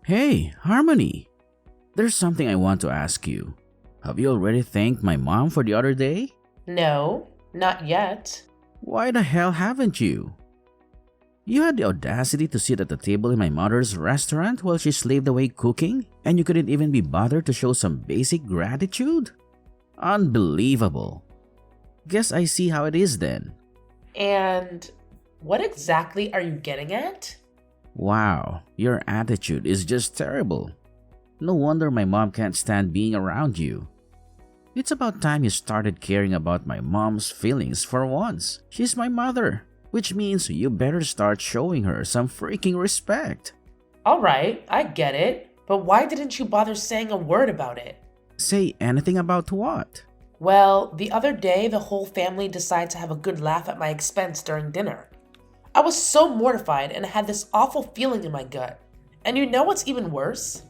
Hey, Harmony! There's something I want to ask you. Have you already thanked my mom for the other day? No, not yet. Why the hell haven't you? You had the audacity to sit at the table in my mother's restaurant while she slaved away cooking, and you couldn't even be bothered to show some basic gratitude? Unbelievable. Guess I see how it is then. And what exactly are you getting at? Wow, your attitude is just terrible. No wonder my mom can't stand being around you. It's about time you started caring about my mom's feelings for once. She's my mother, which means you better start showing her some freaking respect. Alright, I get it. But why didn't you bother saying a word about it? Say anything about what? Well, the other day the whole family decided to have a good laugh at my expense during dinner. I was so mortified and had this awful feeling in my gut. And you know what's even worse?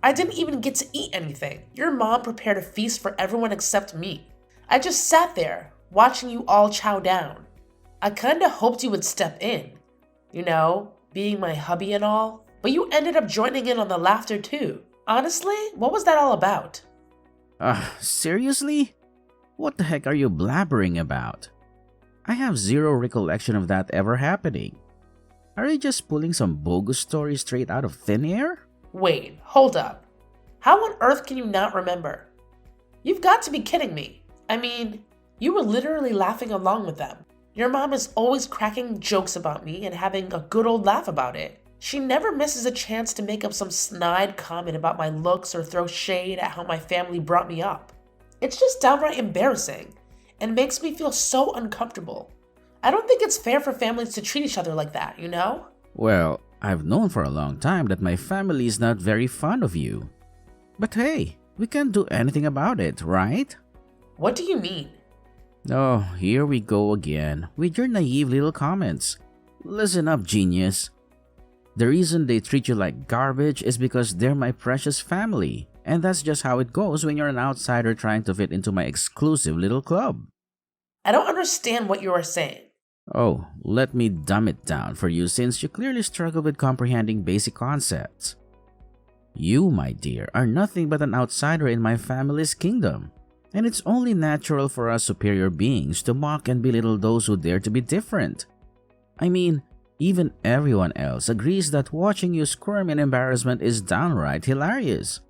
I didn't even get to eat anything. Your mom prepared a feast for everyone except me. I just sat there, watching you all chow down. I kinda hoped you would step in. You know, being my hubby and all. But you ended up joining in on the laughter too. Honestly, what was that all about? Seriously? What the heck are you blabbering about? I have zero recollection of that ever happening. Are you just pulling some bogus story straight out of thin air? Wait, hold up. How on earth can you not remember? You've got to be kidding me. I mean, you were literally laughing along with them. Your mom is always cracking jokes about me and having a good old laugh about it. She never misses a chance to make up some snide comment about my looks or throw shade at how my family brought me up. It's just downright embarrassing and makes me feel so uncomfortable. I don't think it's fair for families to treat each other like that, you know? Well, I've known for a long time that my family is not very fond of you. But hey, we can't do anything about it, right? What do you mean? Oh, here we go again with your naive little comments. Listen up, genius. The reason they treat you like garbage is because they're my precious family. And that's just how it goes when you're an outsider trying to fit into my exclusive little club. I don't understand what you are saying. Oh, let me dumb it down for you since you clearly struggle with comprehending basic concepts. You, my dear, are nothing but an outsider in my family's kingdom. And it's only natural for us superior beings to mock and belittle those who dare to be different. I mean, even everyone else agrees that watching you squirm in embarrassment is downright hilarious.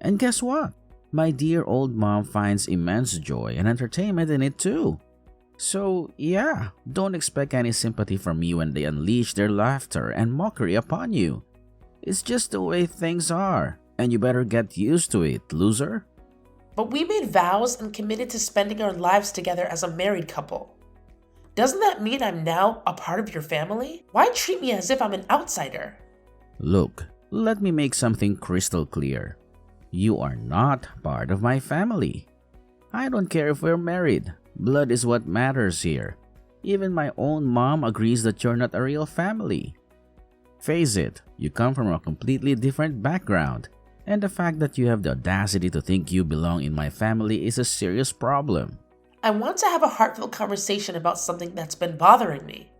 And guess what? My dear old mom finds immense joy and entertainment in it too. So yeah, don't expect any sympathy from me when they unleash their laughter and mockery upon you. It's just the way things are, and you better get used to it, loser. But we made vows and committed to spending our lives together as a married couple. Doesn't that mean I'm now a part of your family? Why treat me as if I'm an outsider? Look, let me make something crystal clear. You are not part of my family. I don't care if we're married. Blood is what matters here. Even my own mom agrees that you're not a real family. Face it, you come from a completely different background, and the fact that you have the audacity to think you belong in my family is a serious problem. I want to have a heartfelt conversation about something that's been bothering me.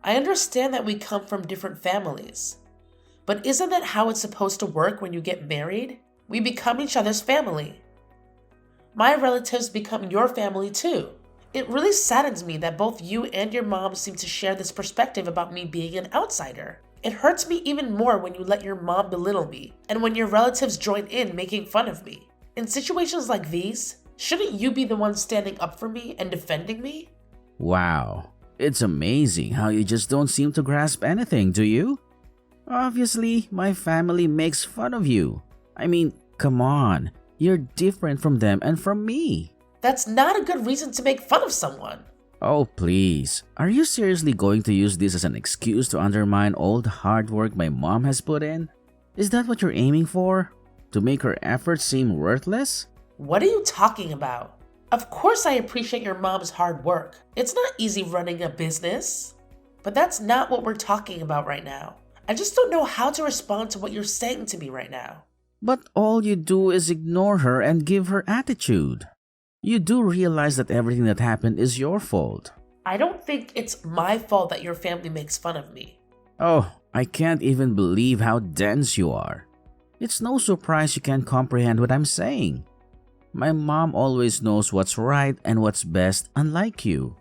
I understand that we come from different families. But isn't that how it's supposed to work when you get married? We become each other's family. My relatives become your family too. It really saddens me that both you and your mom seem to share this perspective about me being an outsider. It hurts me even more when you let your mom belittle me, and when your relatives join in making fun of me. In situations like these, shouldn't you be the one standing up for me and defending me? Wow, it's amazing how you just don't seem to grasp anything, do you? Obviously, my family makes fun of you. I mean, come on, you're different from them and from me. That's not a good reason to make fun of someone. Oh, please. Are you seriously going to use this as an excuse to undermine all the hard work my mom has put in? Is that what you're aiming for? To make her efforts seem worthless? What are you talking about? Of course I appreciate your mom's hard work. It's not easy running a business. But that's not what we're talking about right now. I just don't know how to respond to what you're saying to me right now. But all you do is ignore her and give her attitude. You do realize that everything that happened is your fault. I don't think it's my fault that your family makes fun of me. Oh, I can't even believe how dense you are. It's no surprise you can't comprehend what I'm saying. My mom always knows what's right and what's best, unlike you.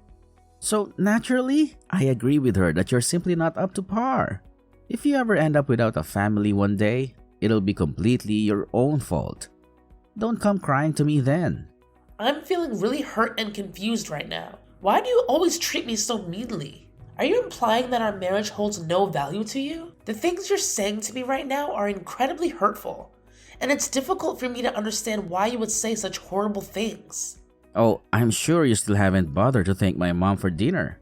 So naturally, I agree with her that you're simply not up to par. If you ever end up without a family one day, it'll be completely your own fault. Don't come crying to me then. I'm feeling really hurt and confused right now. Why do you always treat me so meanly? Are you implying that our marriage holds no value to you? The things you're saying to me right now are incredibly hurtful, and it's difficult for me to understand why you would say such horrible things. Oh, I'm sure you still haven't bothered to thank my mom for dinner.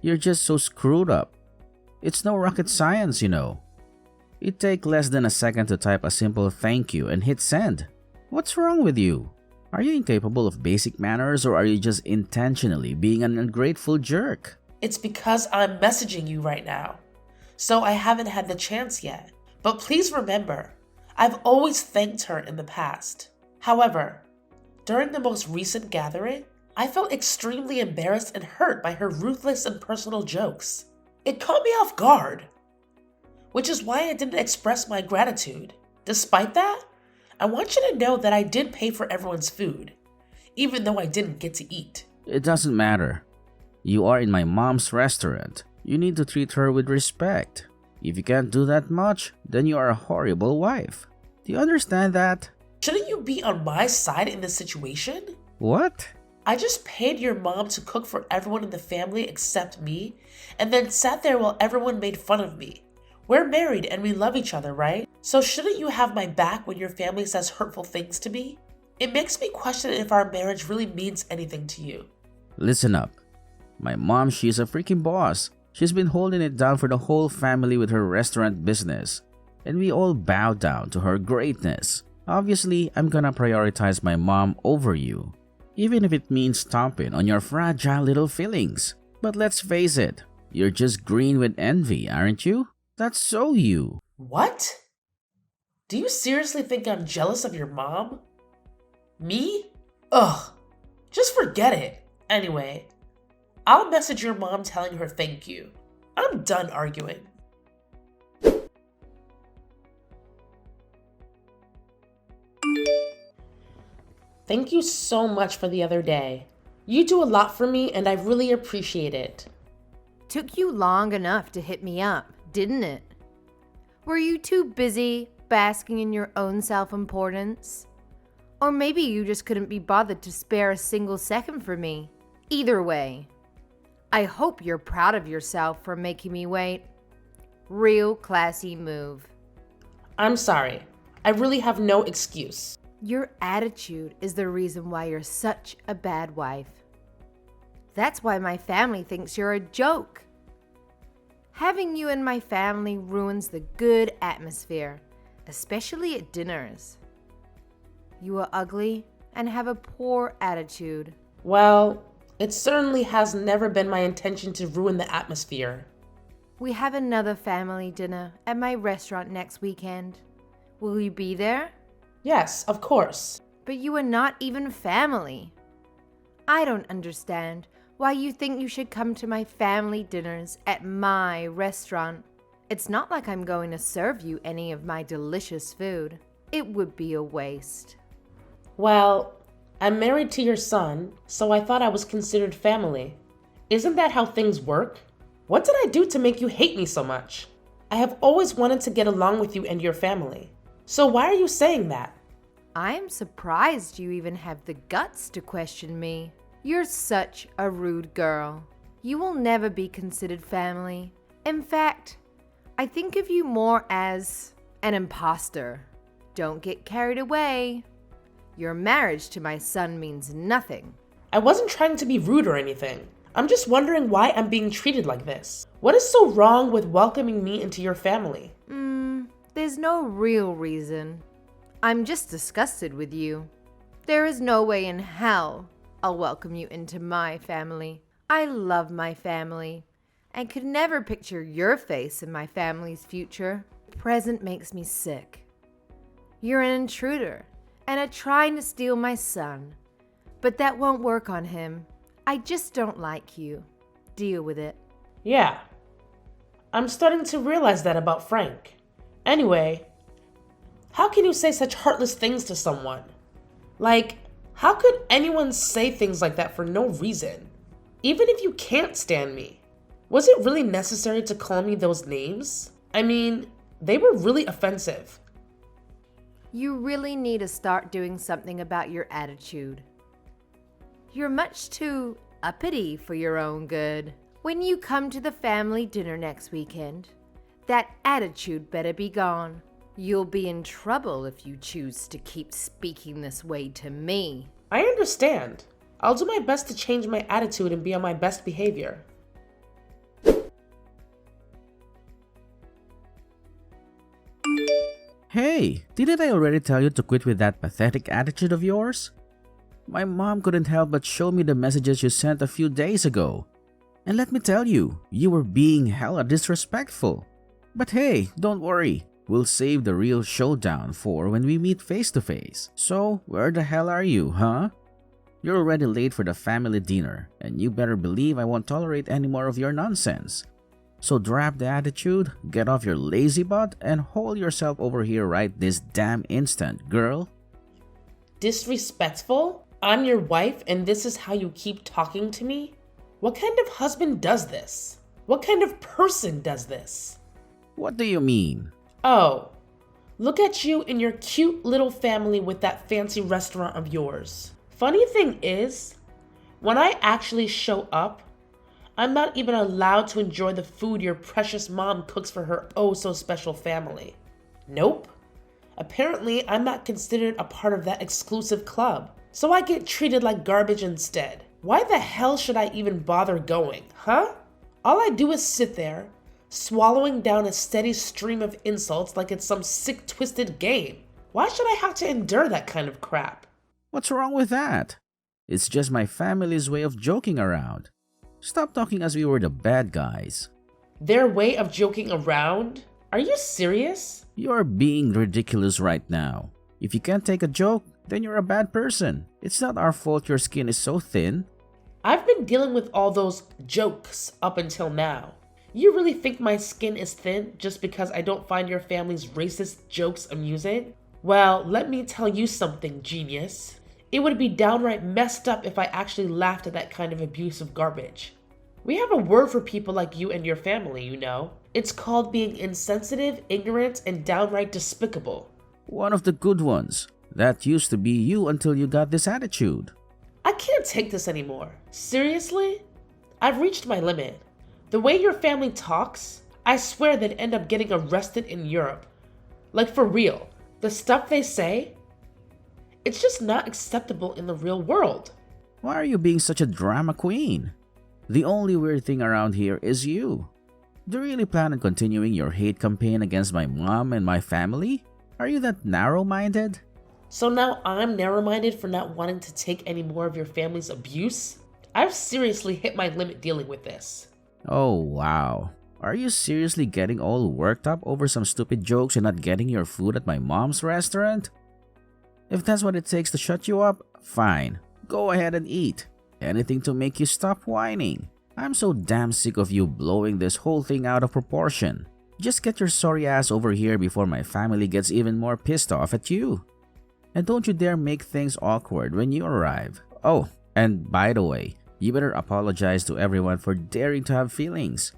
You're just so screwed up. It's no rocket science, you know. It'd take less than a second to type a simple thank you and hit send. What's wrong with you? Are you incapable of basic manners, or are you just intentionally being an ungrateful jerk? It's because I'm messaging you right now, so I haven't had the chance yet. But please remember, I've always thanked her in the past. However, during the most recent gathering, I felt extremely embarrassed and hurt by her ruthless and personal jokes. It caught me off guard, which is why I didn't express my gratitude. Despite that, I want you to know that I did pay for everyone's food, even though I didn't get to eat. It doesn't matter. You are in my mom's restaurant. You need to treat her with respect. If you can't do that much, then you are a horrible wife. Do you understand that? Shouldn't you be on my side in this situation? What? I just paid your mom to cook for everyone in the family except me, and then sat there while everyone made fun of me. We're married and we love each other, right? So shouldn't you have my back when your family says hurtful things to me? It makes me question if our marriage really means anything to you. Listen up. My mom, she's a freaking boss. She's been holding it down for the whole family with her restaurant business. And we all bow down to her greatness. Obviously, I'm gonna prioritize my mom over you. Even if it means stomping on your fragile little feelings. But let's face it, you're just green with envy, aren't you? That's so you. What? Do you seriously think I'm jealous of your mom? Me? Ugh. Just forget it. Anyway, I'll message your mom telling her thank you. I'm done arguing. Thank you so much for the other day. You do a lot for me and I really appreciate it. Took you long enough to hit me up, didn't it? Were you too busy basking in your own self-importance? Or maybe you just couldn't be bothered to spare a single second for me. Either way, I hope you're proud of yourself for making me wait. Real classy move. I'm sorry. I really have no excuse. Your attitude is the reason why you're such a bad wife. That's why my family thinks you're a joke. Having you in my family ruins the good atmosphere, especially at dinners. You are ugly and have a poor attitude. Well, it certainly has never been my intention to ruin the atmosphere. We have another family dinner at my restaurant next weekend. Will you be there? Yes, of course. But you are not even family. I don't understand why you think you should come to my family dinners at my restaurant. It's not like I'm going to serve you any of my delicious food. It would be a waste. Well, I'm married to your son, so I thought I was considered family. Isn't that how things work? What did I do to make you hate me so much? I have always wanted to get along with you and your family. So why are you saying that? I'm surprised you even have the guts to question me. You're such a rude girl. You will never be considered family. In fact, I think of you more as an imposter. Don't get carried away. Your marriage to my son means nothing. I wasn't trying to be rude or anything. I'm just wondering why I'm being treated like this. What is so wrong with welcoming me into your family? There's no real reason. I'm just disgusted with you. There is no way in hell I'll welcome you into my family. I love my family and could never picture your face in my family's future. The present makes me sick. You're an intruder and are trying to steal my son, but that won't work on him. I just don't like you. Deal with it. Yeah, I'm starting to realize that about Frank. Anyway, How can you say such heartless things to someone? Like, how could anyone say things like that for no reason? Even if you can't stand me. Was it really necessary to call me those names? I mean, they were really offensive. You really need to start doing something about your attitude. You're much too uppity for your own good. When you come to the family dinner next weekend, that attitude better be gone. You'll be in trouble if you choose to keep speaking this way to me. I understand. I'll do my best to change my attitude and be on my best behavior. Hey, didn't I already tell you to quit with that pathetic attitude of yours? My mom couldn't help but show me the messages you sent a few days ago. And let me tell you, you were being hella disrespectful. But hey, don't worry. We'll save the real showdown for when we meet face to face. So, where the hell are you, huh? You're already late for the family dinner, and you better believe I won't tolerate any more of your nonsense. So drop the attitude, get off your lazy butt, and haul yourself over here right this damn instant, girl. Disrespectful? I'm your wife and this is how you keep talking to me? What kind of husband does this? What kind of person does this? What do you mean? Oh, look at you and your cute little family with that fancy restaurant of yours. Funny thing is, when I actually show up, I'm not even allowed to enjoy the food your precious mom cooks for her oh-so-special family. Nope. Apparently, I'm not considered a part of that exclusive club, so I get treated like garbage instead. Why the hell should I even bother going, huh? All I do is sit there, swallowing down a steady stream of insults like it's some sick, twisted game. Why should I have to endure that kind of crap? What's wrong with that? It's just my family's way of joking around. Stop talking as we were the bad guys. Their way of joking around? Are you serious? You're being ridiculous right now. If you can't take a joke, then you're a bad person. It's not our fault your skin is so thin. I've been dealing with all those jokes up until now. You really think my skin is thin just because I don't find your family's racist jokes amusing? Well, let me tell you something, genius. It would be downright messed up if I actually laughed at that kind of abusive garbage. We have a word for people like you and your family, you know. It's called being insensitive, ignorant, and downright despicable. One of the good ones. That used to be you until you got this attitude. I can't take this anymore. Seriously? I've reached my limit. The way your family talks, I swear they'd end up getting arrested in Europe. Like for real. The stuff they say, it's just not acceptable in the real world. Why are you being such a drama queen? The only weird thing around here is you. Do you really plan on continuing your hate campaign against my mom and my family? Are you that narrow-minded? So now I'm narrow-minded for not wanting to take any more of your family's abuse? I've seriously hit my limit dealing with this. Oh wow. Are you seriously getting all worked up over some stupid jokes and not getting your food at my mom's restaurant? If that's what it takes to shut you up, fine. Go ahead and eat. Anything to make you stop whining. I'm so damn sick of you blowing this whole thing out of proportion. Just get your sorry ass over here before my family gets even more pissed off at you. And don't you dare make things awkward when you arrive. Oh, and by the way, you better apologize to everyone for daring to have feelings.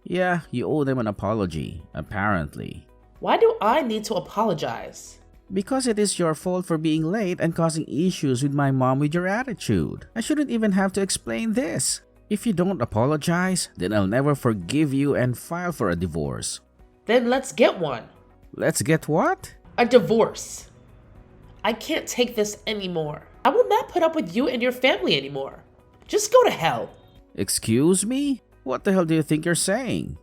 Yeah, you owe them an apology, apparently. Why do I need to apologize? Because it is your fault for being late and causing issues with my mom with your attitude. I shouldn't even have to explain this. If you don't apologize, then I'll never forgive you and file for a divorce. Then let's get one. Let's get what? A divorce. I can't take this anymore. I will not put up with you and your family anymore. Just go to hell. Excuse me? What the hell do you think you're saying?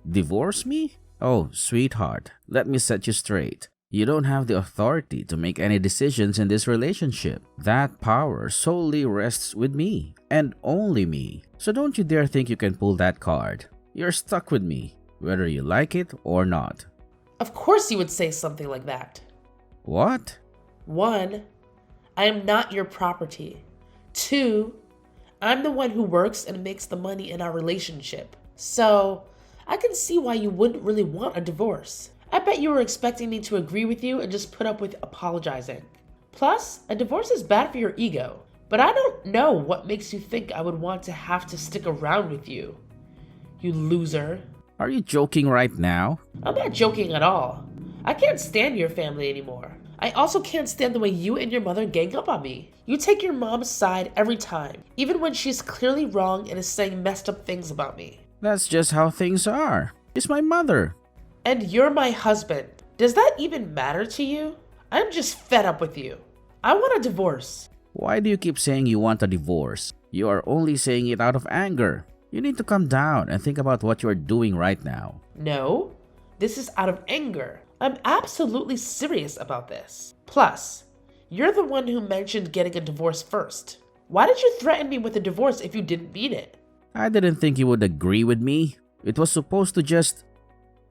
Divorce me? Oh, sweetheart, let me set you straight. You don't have the authority to make any decisions in this relationship. That power solely rests with me, and only me. So don't you dare think you can pull that card. You're stuck with me, whether you like it or not. Of course you would say something like that. What? 1, I am not your property. 2, I'm the one who works and makes the money in our relationship. So, I can see why you wouldn't really want a divorce. I bet you were expecting me to agree with you and just put up with apologizing. Plus, a divorce is bad for your ego, but I don't know what makes you think I would want to have to stick around with you. You loser. Are you joking right now? I'm not joking at all. I can't stand your family anymore. I also can't stand the way you and your mother gang up on me. You take your mom's side every time, even when she's clearly wrong and is saying messed up things about me. That's just how things are. She's my mother. And you're my husband. Does that even matter to you? I'm just fed up with you. I want a divorce. Why do you keep saying you want a divorce? You are only saying it out of anger. You need to calm down and think about what you are doing right now. No, this is out of anger. I'm absolutely serious about this. Plus, you're the one who mentioned getting a divorce first. Why did you threaten me with a divorce if you didn't mean it? I didn't think you would agree with me. It was supposed to just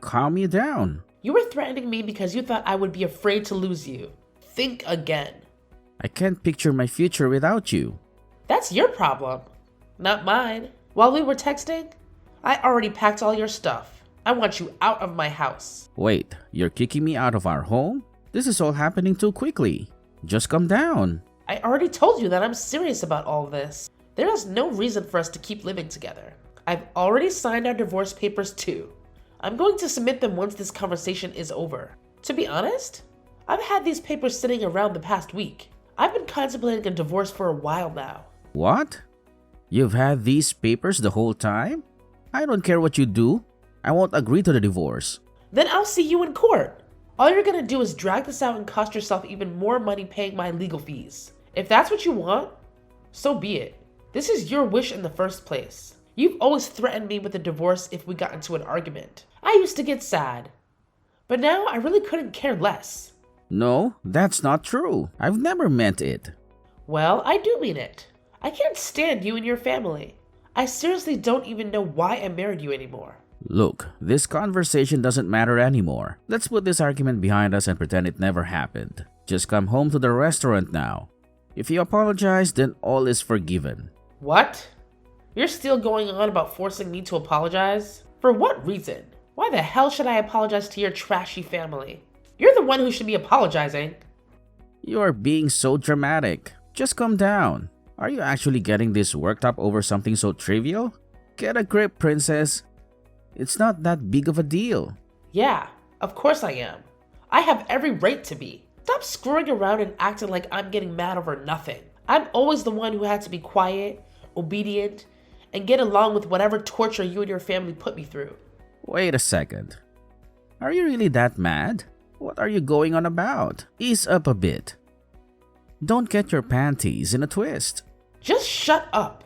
calm you down. You were threatening me because you thought I would be afraid to lose you. Think again. I can't picture my future without you. That's your problem, not mine. While we were texting, I already packed all your stuff. I want you out of my house. Wait, you're kicking me out of our home? This is all happening too quickly. Just calm down. I already told you that I'm serious about all of this. There is no reason for us to keep living together. I've already signed our divorce papers too. I'm going to submit them once this conversation is over. To be honest, I've had these papers sitting around the past week. I've been contemplating a divorce for a while now. What? You've had these papers the whole time? I don't care what you do. I won't agree to the divorce. Then I'll see you in court. All you're gonna do is drag this out and cost yourself even more money paying my legal fees. If that's what you want, so be it. This is your wish in the first place. You've always threatened me with a divorce if we got into an argument. I used to get sad, but now I really couldn't care less. No, that's not true. I've never meant it. Well, I do mean it. I can't stand you and your family. I seriously don't even know why I married you anymore. Look, this conversation doesn't matter anymore. Let's put this argument behind us and pretend it never happened. Just come home to the restaurant now. If you apologize, then all is forgiven. What? You're still going on about forcing me to apologize? For what reason? Why the hell should I apologize to your trashy family? You're the one who should be apologizing. You are being so dramatic. Just calm down. Are you actually getting this worked up over something so trivial? Get a grip, princess. It's not that big of a deal. Yeah, of course I am. I have every right to be. Stop screwing around and acting like I'm getting mad over nothing. I'm always the one who had to be quiet, obedient, and get along with whatever torture you and your family put me through. Wait a second. Are you really that mad? What are you going on about? Ease up a bit. Don't get your panties in a twist. Just shut up.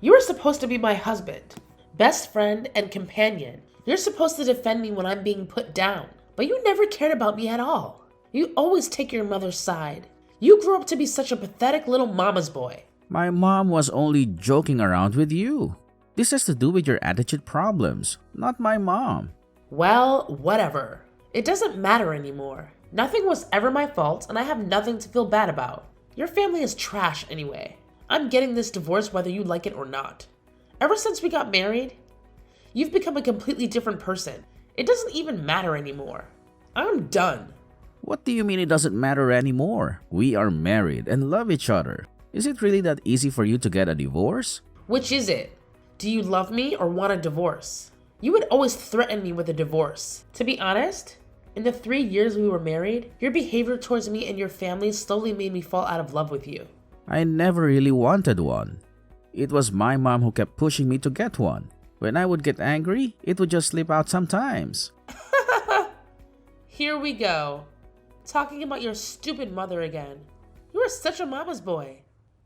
You are supposed to be my husband, best friend, and companion. You're supposed to defend me when I'm being put down, but you never cared about me at all. You always take your mother's side. You grew up to be such a pathetic little mama's boy. My mom was only joking around with you. This has to do with your attitude problems, not my mom. Well, whatever. It doesn't matter anymore. Nothing was ever my fault, and I have nothing to feel bad about. Your family is trash anyway. I'm getting this divorce whether you like it or not. Ever since we got married, you've become a completely different person. It doesn't even matter anymore. I'm done. What do you mean it doesn't matter anymore? We are married and love each other. Is it really that easy for you to get a divorce? Which is it? Do you love me or want a divorce? You would always threaten me with a divorce. To be honest, in the 3 years we were married, your behavior towards me and your family slowly made me fall out of love with you. I never really wanted one. It was my mom who kept pushing me to get one. When I would get angry, it would just slip out sometimes. Here we go. Talking about your stupid mother again. You are such a mama's boy.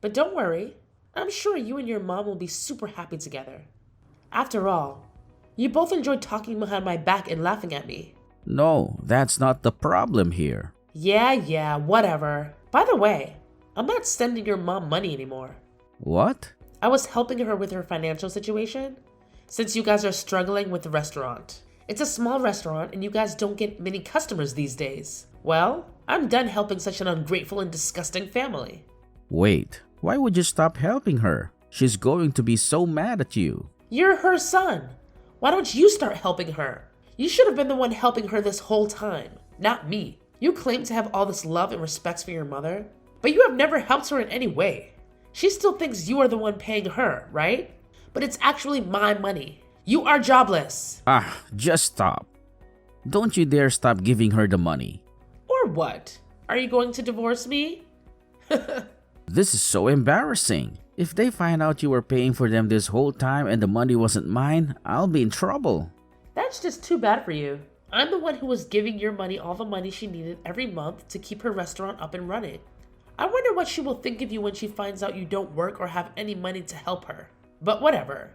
But don't worry, I'm sure you and your mom will be super happy together. After all, you both enjoyed talking behind my back and laughing at me. No, that's not the problem here. Yeah, whatever. By the way, I'm not sending your mom money anymore. What? I was helping her with her financial situation, since you guys are struggling with the restaurant. It's a small restaurant and you guys don't get many customers these days. Well, I'm done helping such an ungrateful and disgusting family. Wait, why would you stop helping her? She's going to be so mad at you. You're her son. Why don't you start helping her? You should have been the one helping her this whole time, not me. You claim to have all this love and respect for your mother, but you have never helped her in any way. She still thinks you are the one paying her, right? But it's actually my money. You are jobless. Just stop. Don't you dare stop giving her the money. Or what? Are you going to divorce me? This is so embarrassing. If they find out you were paying for them this whole time and the money wasn't mine, I'll be in trouble. That's just too bad for you. I'm the one who was giving your money all the money she needed every month to keep her restaurant up and running. I wonder what she will think of you when she finds out you don't work or have any money to help her. But whatever.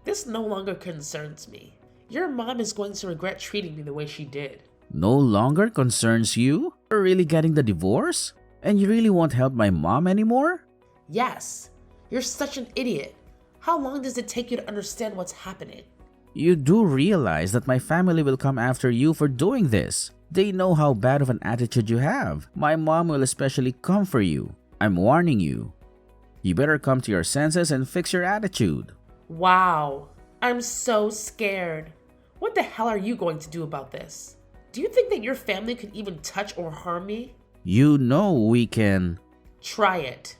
This no longer concerns me. Your mom is going to regret treating me the way she did. No longer concerns you? You're really getting the divorce? And you really won't help my mom anymore? Yes. You're such an idiot. How long does it take you to understand what's happening? You do realize that my family will come after you for doing this. They know how bad of an attitude you have. My mom will especially come for you. I'm warning you. You better come to your senses and fix your attitude. Wow. I'm so scared. What the hell are you going to do about this? Do you think that your family could even touch or harm me? You know we can. Try it.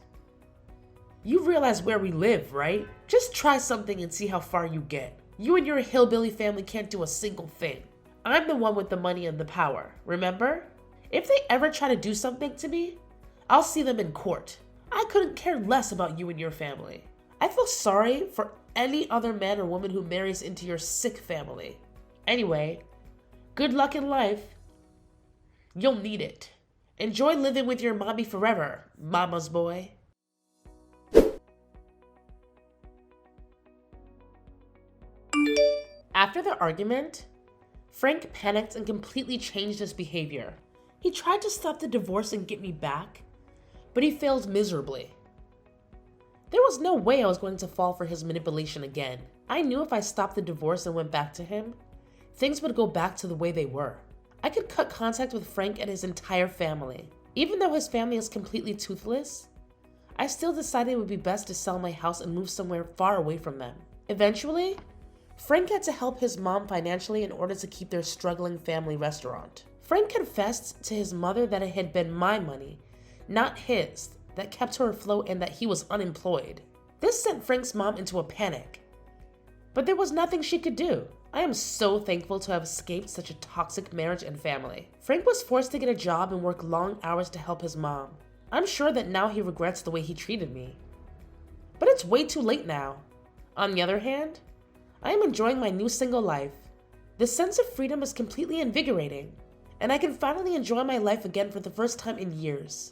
You realize where we live, right? Just try something and see how far you get. You and your hillbilly family can't do a single thing. I'm the one with the money and the power, remember? If they ever try to do something to me, I'll see them in court. I couldn't care less about you and your family. I feel sorry for any other man or woman who marries into your sick family. Anyway, good luck in life. You'll need it. Enjoy living with your mommy forever, mama's boy. After the argument, Frank panicked and completely changed his behavior. He tried to stop the divorce and get me back, but he failed miserably. There was no way I was going to fall for his manipulation again. I knew if I stopped the divorce and went back to him, things would go back to the way they were. I could cut contact with Frank and his entire family. Even though his family is completely toothless, I still decided it would be best to sell my house and move somewhere far away from them. Eventually, Frank had to help his mom financially in order to keep their struggling family restaurant. Frank confessed to his mother that it had been my money, not his, that kept her afloat and that he was unemployed. This sent Frank's mom into a panic. But there was nothing she could do. I am so thankful to have escaped such a toxic marriage and family. Frank was forced to get a job and work long hours to help his mom. I'm sure that now he regrets the way he treated me. But it's way too late now. On the other hand, I am enjoying my new single life. The sense of freedom is completely invigorating, and I can finally enjoy my life again for the first time in years.